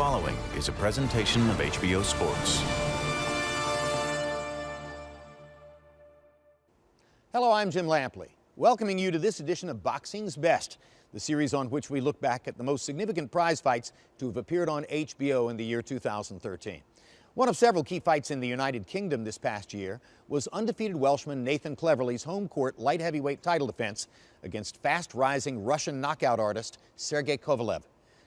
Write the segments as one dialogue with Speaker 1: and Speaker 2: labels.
Speaker 1: following is a presentation of HBO Sports.
Speaker 2: Hello, I'm Jim Lampley, welcoming you to this edition of Boxing's Best, the series on which we look back at the most significant prize fights to have appeared on HBO in the year 2013. One of several key fights in the United Kingdom this past year was undefeated Welshman Nathan Cleverly's home court light heavyweight title defense against fast-rising Russian knockout artist Sergey Kovalev.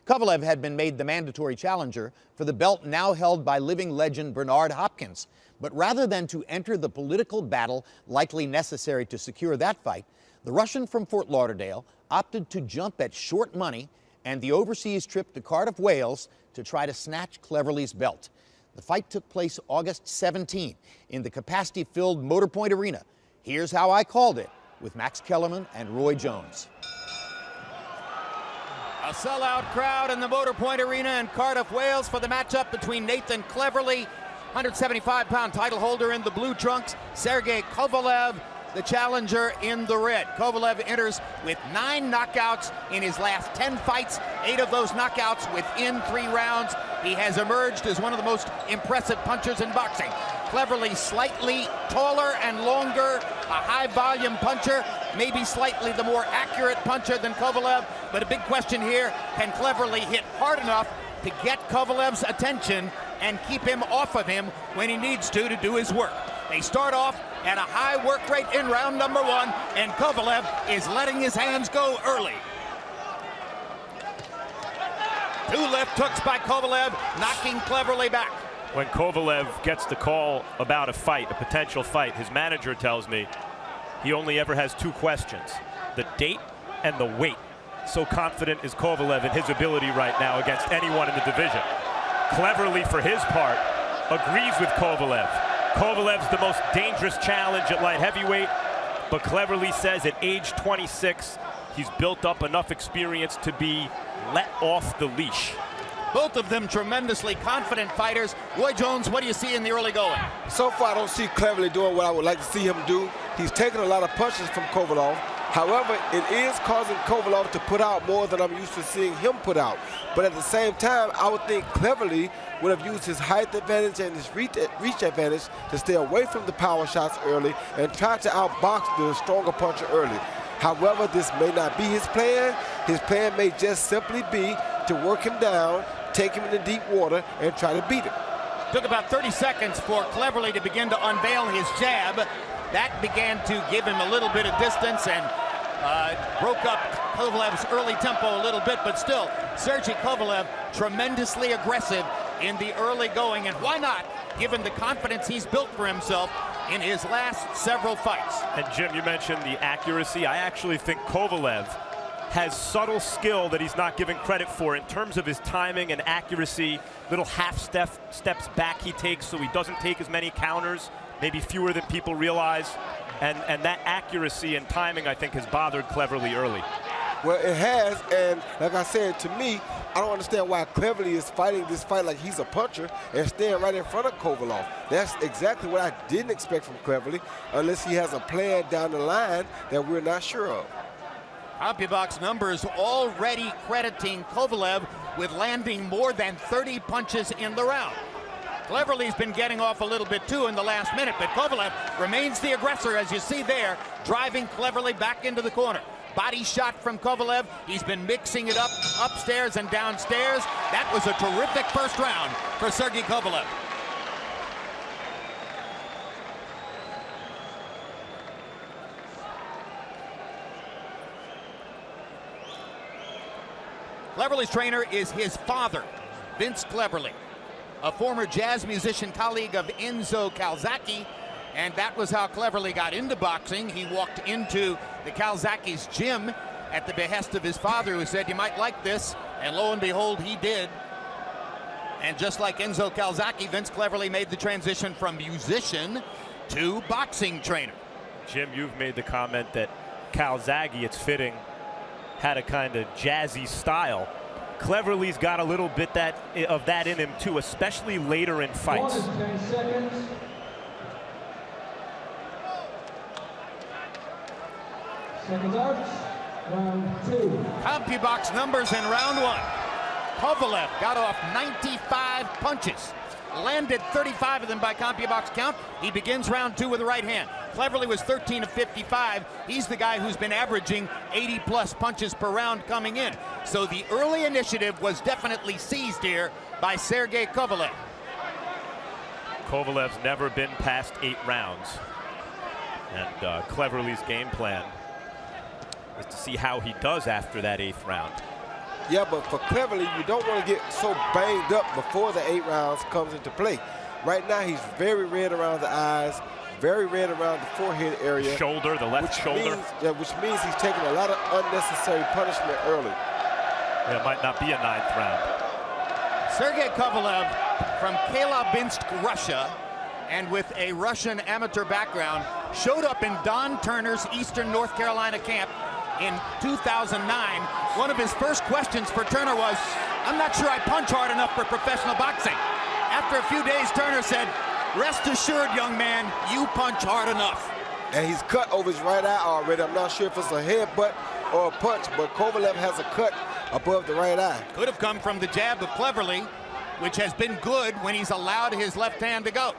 Speaker 2: Kovalev had been made the mandatory challenger for the belt now held by living legend Bernard Hopkins. But rather than to enter the political battle likely necessary to secure that fight, the Russian from Fort Lauderdale opted to jump at short money and the overseas trip to Cardiff, Wales, to try to snatch Cleverly's belt. The fight took place August 17 in the capacity-filled Motor Point Arena. Here's how I called it with Max Kellerman and Roy Jones.
Speaker 3: A sellout crowd in the Motor Point Arena in Cardiff, Wales for the matchup between Nathan Cleverly, 175-pound title holder in the blue trunks, Sergey Kovalev, the challenger in the red. Kovalev enters with 9 knockouts in his last 10 fights, 8 of those knockouts within 3 rounds. He has emerged as one of the most impressive punchers in boxing. Cleverly slightly taller and longer, a high-volume puncher, maybe slightly the more accurate puncher than Kovalev, but a big question here, can Cleverly hit hard enough to get Kovalev's attention and keep him off of him when he needs to do his work? They start off at a high work rate in round number 1, and Kovalev is letting his hands go early. 2 left hooks by Kovalev, knocking Cleverly back.
Speaker 4: When Kovalev gets the call about a fight, a potential fight, his manager tells me he only ever has 2 questions: the date and the weight. So confident is Kovalev in his ability right now against anyone in the division. Cleverly, for his part, agrees with Kovalev. Kovalev's the most dangerous challenge at light heavyweight, but Cleverly says at age 26, he's built up enough experience to be let off the leash.
Speaker 3: Both of them tremendously confident fighters. Roy Jones, what do you see in the early going?
Speaker 5: So far, I don't see Cleverly doing what I would like to see him do. He's taken a lot of punches from Kovalev. However, it is causing Kovalev to put out more than I'm used to seeing him put out. But at the same time, I would think Cleverly would have used his height advantage and his reach advantage to stay away from the power shots early and try to outbox the stronger puncher early. However, this may not be his plan. His plan may just simply be to work him down, take him into deep water, and try to beat him.
Speaker 3: Took about 30 seconds for Cleverly to begin to unveil his jab. That began to give him a little bit of distance and broke up Kovalev's early tempo a little bit, but still, Sergey Kovalev tremendously aggressive in the early going, and why not, given the confidence he's built for himself in his last several fights.
Speaker 4: And Jim, you mentioned the accuracy. I actually think Kovalev has subtle skill that he's not given credit for in terms of his timing and accuracy. Little steps back he takes so he doesn't take as many counters, maybe fewer than people realize. And that accuracy and timing, I think, has bothered Cleverly early.
Speaker 5: Well, it has, and like I said, to me, I don't understand why Cleverly is fighting this fight like he's a puncher and staying right in front of Kovalev. That's exactly what I didn't expect from Cleverly, unless he has a plan down the line that we're not sure of.
Speaker 3: CompuBox numbers already crediting Kovalev with landing more than 30 punches in the round. Cleverly's been getting off a little bit too in the last minute, but Kovalev remains the aggressor, as you see there, driving Cleverly back into the corner. Body shot from Kovalev. He's been mixing it up upstairs and downstairs. That was a terrific first round for Sergey Kovalev. Cleverly's trainer is his father, Vince Cleverly, a former jazz musician colleague of Enzo Calzaghe, and that was how Cleverly got into boxing. He walked into the Calzaghe's gym at the behest of his father, who said, "You might like this," and lo and behold, he did. And just like Enzo Calzaghe, Vince Cleverly made the transition from musician to boxing trainer.
Speaker 4: Jim, you've made the comment that Calzaghe, it's fitting, had a kind of jazzy style. Cleverly's got a little bit of that in him too, especially later in fights.
Speaker 6: 10 seconds. Seconds out. Round 2.
Speaker 3: CompuBox numbers in round 1. Kovalev got off 95 punches, landed 35 of them by CompuBox count. He begins round 2 with the right hand. Cleverly was 13 of 55. He's the guy who's been averaging 80-plus punches per round coming in. So the early initiative was definitely seized here by Sergey Kovalev.
Speaker 4: Kovalev's never been past 8 rounds. And Cleverly's game plan is to see how he does after that 8th round.
Speaker 5: Yeah, but for Cleverly, you don't want to get so banged up before the 8 rounds comes into play. Right now, he's very red around the eyes, very red around the forehead area.
Speaker 4: Shoulder, the left shoulder.
Speaker 5: Which means he's taking a lot of unnecessary punishment early.
Speaker 4: It might not be a 9th round.
Speaker 3: Sergey Kovalev from Chelyabinsk, Russia, and with a Russian amateur background, showed up in Don Turner's Eastern North Carolina camp in 2009. One of his first questions for Turner was, "I'm not sure I punch hard enough for professional boxing." After a few days, Turner said, "Rest assured, young man, you punch hard enough."
Speaker 5: And he's cut over his right eye already. I'm not sure if it's a headbutt or a punch, but Kovalev has a cut above the right eye.
Speaker 3: Could have come from the jab of Cleverly, which has been good when he's allowed his left hand to go.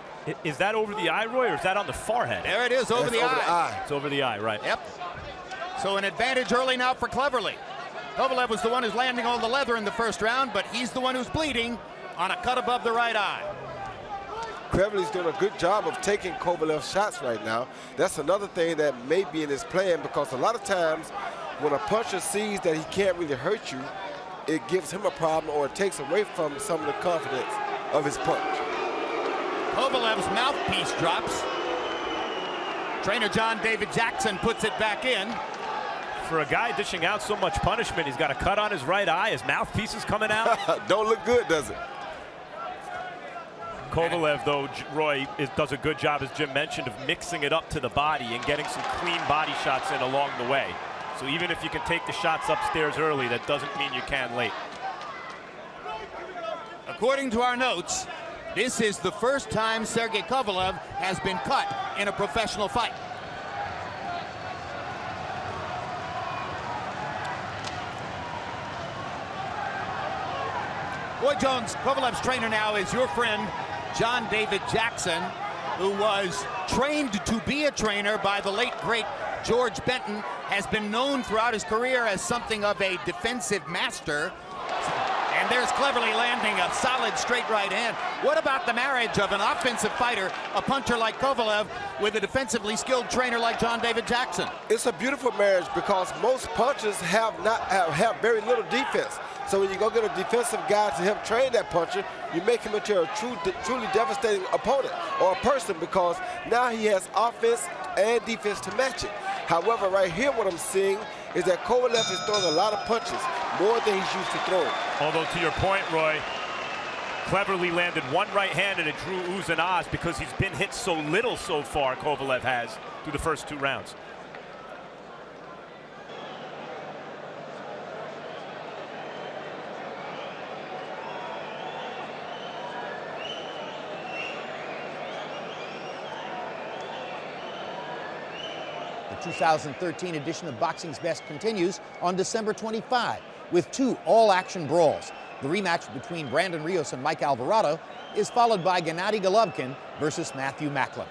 Speaker 4: Is that over the eye, Roy, or is that on the forehead?
Speaker 3: There it is, over the eye.
Speaker 4: It's over the eye, right.
Speaker 3: Yep. So an advantage early now for Cleverly. Kovalev was the one who's landing all the leather in the first round, but he's the one who's bleeding on a cut above the right eye.
Speaker 5: Cleverly's doing a good job of taking Kovalev's shots right now. That's another thing that may be in his plan, because a lot of times when a puncher sees that he can't really hurt you, it gives him a problem, or it takes away from some of the confidence of his punch.
Speaker 3: Kovalev's mouthpiece drops. Trainer John David Jackson puts it back in.
Speaker 4: For a guy dishing out so much punishment, he's got a cut on his right eye. His mouthpiece is coming out.
Speaker 5: Don't look good, does it?
Speaker 4: Kovalev, though, Roy, does a good job, as Jim mentioned, of mixing it up to the body and getting some clean body shots in along the way. So even if you can take the shots upstairs early, that doesn't mean you can late.
Speaker 3: According to our notes, this is the first time Sergey Kovalev has been cut in a professional fight. Roy Jones, Kovalev's trainer now, is your friend, John David Jackson, who was trained to be a trainer by the late, great George Benton, has been known throughout his career as something of a defensive master. And there's Cleverly landing a solid straight right hand. What about the marriage of an offensive fighter, a puncher like Kovalev, with a defensively skilled trainer like John David Jackson?
Speaker 5: It's a beautiful marriage, because most punchers have very little defense. So when you go get a defensive guy to help train that puncher, you make him into a truly devastating opponent or a person, because now he has offense and defense to match it. However, right here what I'm seeing is that Kovalev is throwing a lot of punches, more than he's used to throwing.
Speaker 4: Although, to your point, Roy, Cleverly landed one right hand and it drew oohs and ahs because he's been hit so little so far, Kovalev has, through the first 2 rounds.
Speaker 2: The 2013 edition of Boxing's Best continues on December 25 with 2 all-action brawls. The rematch between Brandon Rios and Mike Alvarado is followed by Gennady Golovkin versus Matthew Macklin.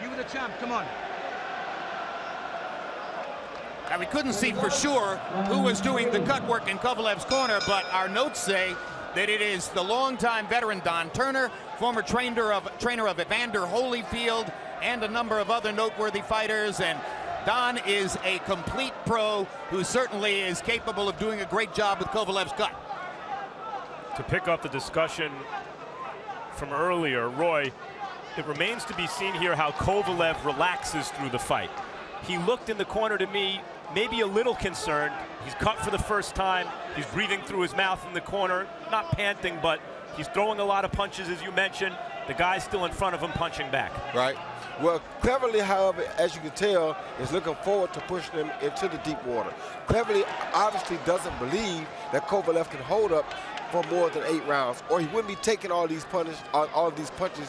Speaker 6: You were the champ, come on.
Speaker 3: Now, we couldn't see for sure who was doing the cut work in Kovalev's corner, but our notes say that it is the longtime veteran Don Turner, former trainer of Evander Holyfield, and a number of other noteworthy fighters. And Don is a complete pro who certainly is capable of doing a great job with Kovalev's cut.
Speaker 4: To pick up the discussion from earlier, Roy, it remains to be seen here how Kovalev relaxes through the fight. He looked in the corner to me, maybe a little concerned. He's cut for the first time. He's breathing through his mouth in the corner, not panting, but he's throwing a lot of punches, as you mentioned. The guy's still in front of him punching back.
Speaker 5: Right. Well, Cleverly, however, as you can tell, is looking forward to pushing him into the deep water. Cleverly obviously doesn't believe that Kovalev can hold up for more than 8 rounds, or he wouldn't be taking all these punches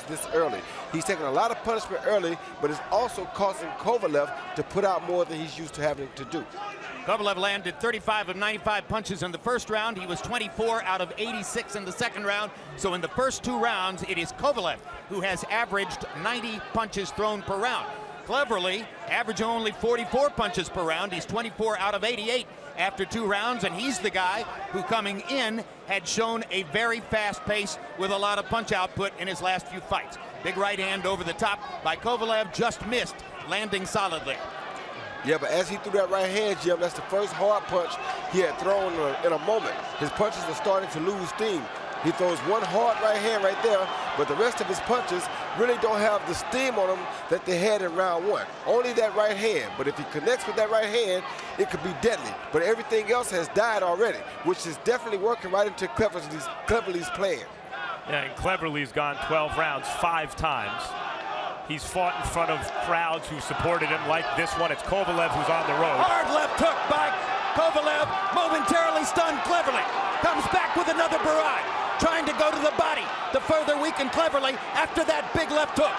Speaker 5: this early. He's taking a lot of punishment early, but it's also causing Kovalev to put out more than he's used to having to do.
Speaker 3: Kovalev landed 35 of 95 punches in the first round. He was 24 out of 86 in the second round. So in the first 2 rounds, it is Kovalev who has averaged 90 punches thrown per round. Cleverly, averaging only 44 punches per round. He's 24 out of 88 after 2 rounds, and he's the guy who, coming in, had shown a very fast pace with a lot of punch output in his last few fights. Big right hand over the top by Kovalev, just missed, landing solidly.
Speaker 5: Yeah, but as he threw that right hand, Jim, that's the first hard punch he had thrown in a moment. His punches are starting to lose steam. He throws one hard right hand right there, but the rest of his punches really don't have the steam on them that they had in round 1. Only that right hand, but if he connects with that right hand, it could be deadly. But everything else has died already, which is definitely working right into Cleverly's plan.
Speaker 4: Yeah, and Cleverly's gone 12 rounds 5 times. He's fought in front of crowds who supported him like this one. It's Kovalev who's on the road.
Speaker 3: Hard left hook by Kovalev, momentarily stunned Cleverly. Comes back with another barrage, trying to go to the body to further weaken Cleverly after that big left hook.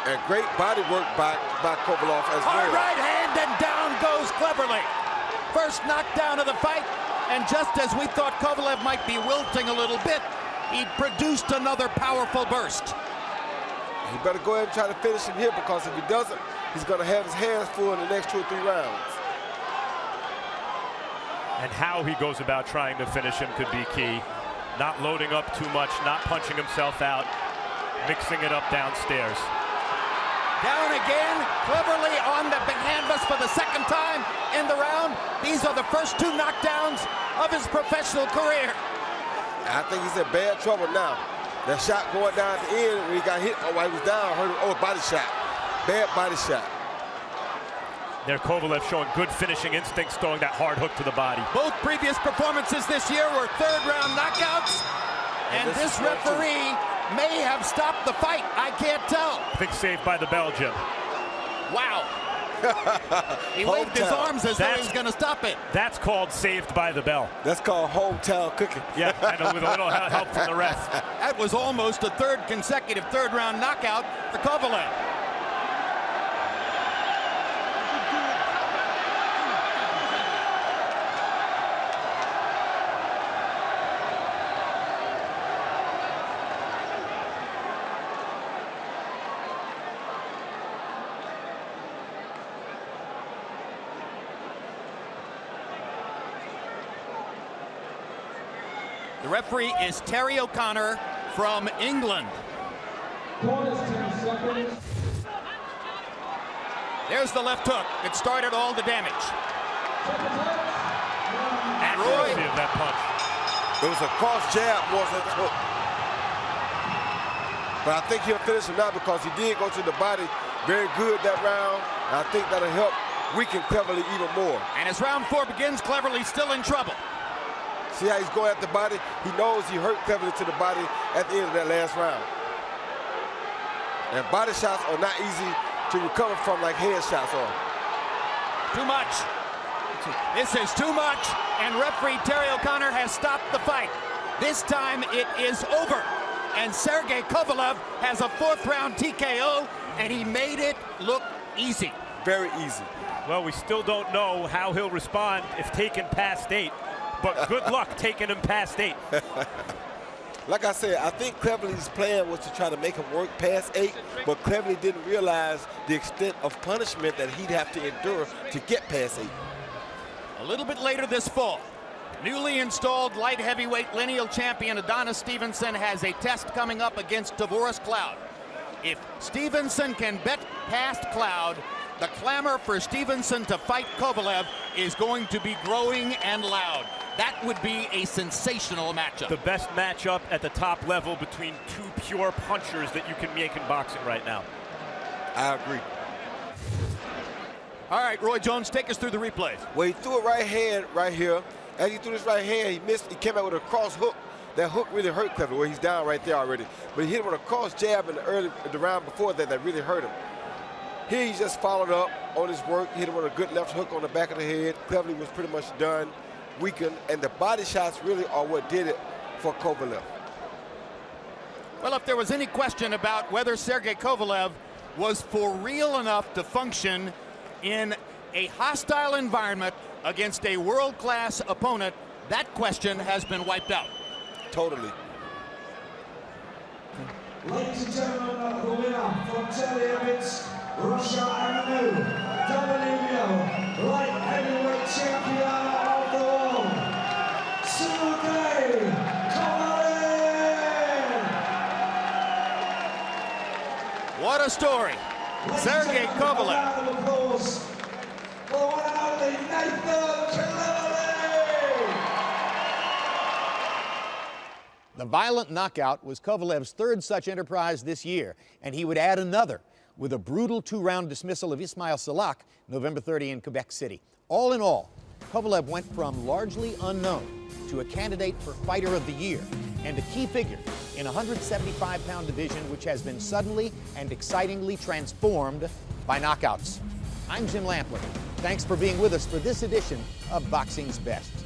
Speaker 5: And great body work by Kovalev as well.
Speaker 3: Hard right hand, and down goes Cleverly. First knockdown of the fight, and just as we thought Kovalev might be wilting a little bit, he produced another powerful burst.
Speaker 5: He better go ahead and try to finish him here, because if he doesn't, he's going to have his hands full in the next 2 or 3 rounds.
Speaker 4: And how he goes about trying to finish him could be key. Not loading up too much, not punching himself out, mixing it up downstairs.
Speaker 3: Down again, Cleverly on the canvas for the second time in the round. These are the first 2 knockdowns of his professional career.
Speaker 5: I think he's in bad trouble now. That shot going down at the end when he got hit while he was down, hurt him. Oh, body shot. Bad body shot.
Speaker 4: There, Kovalev showing good finishing instincts, throwing that hard hook to the body.
Speaker 3: Both previous performances this year were 3rd-round knockouts, and this referee may have stopped the fight. I can't tell.
Speaker 4: I think saved by the bell, Jim.
Speaker 3: Wow. He waved his arms as though he was going to stop it.
Speaker 4: That's called saved by the bell.
Speaker 5: That's called hometown cooking.
Speaker 4: Yeah, and with a little help from the ref.
Speaker 3: That was almost a 3rd consecutive 3rd-round knockout for Kovalev. The referee is Terry O'Connor from England. There's the left hook that started all the damage. And Roy,
Speaker 4: of that punch.
Speaker 5: It was a cross jab more than a hook. But I think he'll finish him now, because he did go to the body very good that round. And I think that'll help weaken Cleverly even more.
Speaker 3: and as round 4 begins, Cleverly's still in trouble.
Speaker 5: See how he's going at the body? He knows he hurt Cleverly to the body at the end of that last round. And body shots are not easy to recover from like head shots are.
Speaker 3: Too much. This is too much, and referee Terry O'Connor has stopped the fight. This time it is over, and Sergey Kovalev has a 4th-round TKO, and he made it look easy.
Speaker 5: Very easy.
Speaker 4: Well, we still don't know how he'll respond if taken past 8, but good luck taking him past 8.
Speaker 5: Like I said, I think Cleverly's plan was to try to make him work past 8, but Cleverly didn't realize the extent of punishment that he'd have to endure to get past 8.
Speaker 3: A little bit later this fall, newly installed light heavyweight lineal champion Adonis Stevenson has a test coming up against Tavoris Cloud. If Stevenson can bet past Cloud, the clamor for Stevenson to fight Kovalev is going to be growing and loud. That would be a sensational matchup.
Speaker 4: The best matchup at the top level between 2 pure punchers that you can make in boxing right now.
Speaker 5: I agree.
Speaker 3: All right, Roy Jones, take us through the replays.
Speaker 5: Well, he threw a right hand right here. As he threw this right hand, he missed. He came out with a cross hook. That hook really hurt Cleverly, where he's down right there already. But he hit him with a cross jab in the round before that really hurt him. Here he just followed up on his work, hit him with a good left hook on the back of the head. Cleverly was pretty much done, weakened, and the body shots really are what did it for Kovalev.
Speaker 3: Well, if there was any question about whether Sergey Kovalev was for real enough to function in a hostile environment against a world-class opponent, that question has been wiped out.
Speaker 5: Totally.
Speaker 7: Ladies and gentlemen, the winner from Telievitz, Russia and the new WBO light heavyweight champion of the world, Sergey Kovalev.
Speaker 3: What a story. Sergey Kovalev.
Speaker 7: Round of applause for the one and only Nathan Cleverly.
Speaker 2: The violent knockout was Kovalev's third such enterprise this year, and he would add another with a brutal two-round dismissal of Ismail Salak November 30 in Quebec City. All in all, Kovalev went from largely unknown to a candidate for Fighter of the Year and a key figure in a 175-pound division which has been suddenly and excitingly transformed by knockouts. I'm Jim Lampley. Thanks for being with us for this edition of Boxing's Best.